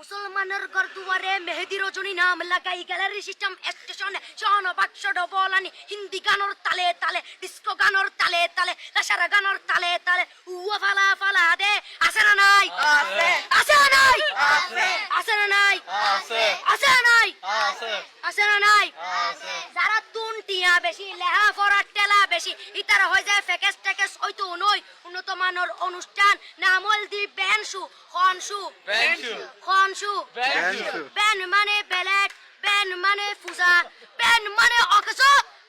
মুসলমানের ঘর দুয়ারে মেহেদি রজনী নাম লাগাই গ্যালারি সিস্টেম স্টেশনে শোন বাক্স ডবলানি হিন্দি গানোর তালে তালে ডিস্কো গানোর তালে তালে লাসারা গানোর তালে তালে উয়া ফালা ফালা দে আছে না নাই আছে আছে না নাই আছে আছে না নাই আছে আছে না নাই আছে আছে না নাই আছে যারা তুনটিয়া বেশি লেহা ফরাট টেলা বেশি ইতারা হয়ে যায় ফেকেস টেকেস হয়তো নয় উন্নত মানের অনুষ্ঠান নামল দি বেনসু খনসু খনসু বেন মানে বেলেট বেন মানে ফুজা বেন মানে অকস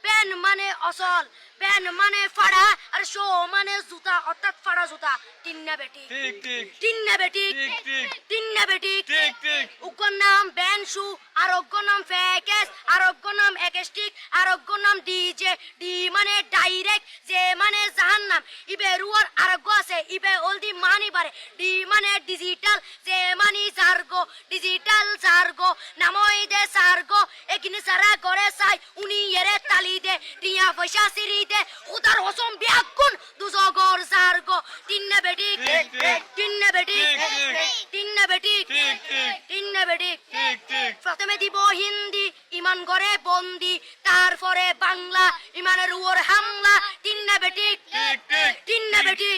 বেন মানে অসল বেন মানে ফাড়া আর শো মানে জুতা অর্থাৎ ফাড়া জুতা তিন্না বেটি ঠিক ঠিক তিন্না বেটি ঠিক ঠিক তিন্না বেটি ঠিক ঠিক উগ্র নাম বেনসু আর অগ্র নাম ফেকেস আর অগ্র নাম একেস্টিক আর অগ্র নাম ডিজে ডি মানে ডাইরেক্ট যে মানে জাহান্নাম ইবে রুয়ার আরগ্য আছে ইবে অলদি মানি বারে ডি মানে ডিজিটাল যে মানি জার্গো ডিজিটাল জার্গো নামই দে সার্গো একিনি সারা করে চাই উনি এরে তালি দে টিয়া পয়সা সিরি দে উদার হসম বিয়াগুন দুজগর জার্গো তিন্না বেটি ঠিক ঠিক তিন্না বেটি ঠিক ঠিক তিন্না বেটি ঠিক ঠিক তিন্না বেটি ঠিক ঠিক প্রথমে দিব হিন্দি ইমান করে বন্দি তারপরে বাংলা ইমানের উপর হামলা তিন্না বেটি ঠিক ঠিক তিন্না বেটি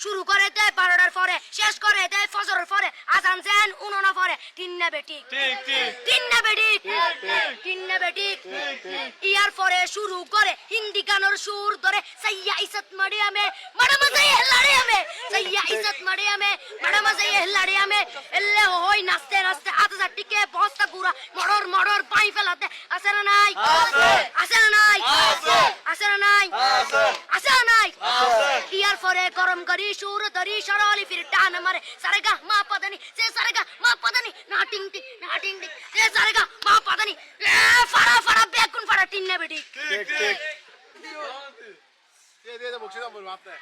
শুরু করে দেয় 12টার পরে শেষ করে দেয় ফজরের পরে আজান দেন উননা পরে তিন্না বেটি ঠিক ঠিক তিন্না বেটি ঠিক ঠিক তিন্না বেটি ঠিক ঠিক ইয়ার পরে শুরু করে হিন্দি গানের সুর ধরে সাইয়া ইজ্জত মারিয়ামে বড় মজা লাড়িয়ামে সাইয়া ইজ্জত মারিয়ামে বড় মজা লাড়িয়ামে এলে হই নাচতে নাচতে আতজা টিকে বস্তা গুরা মড়র মড়র পাই ফেলাতে আছে না নাই আছে আছে না নাই আছে আছে না নাই আছে আছে না নাই আছে ইয়ার পরে গরম করি সুর ধরি সরলি ফির টান মারে সারেগা মা পাদানি সে সারেগা মা পাদানি না টিং টিং না টিং টিং সে সারেগা মা পাদানি এ ফাড়া ফাড়া বেগুন ফাড়া টিন্না বেটি ঠিক ঠিক দিয়ে বকশিশ বলবো আপনি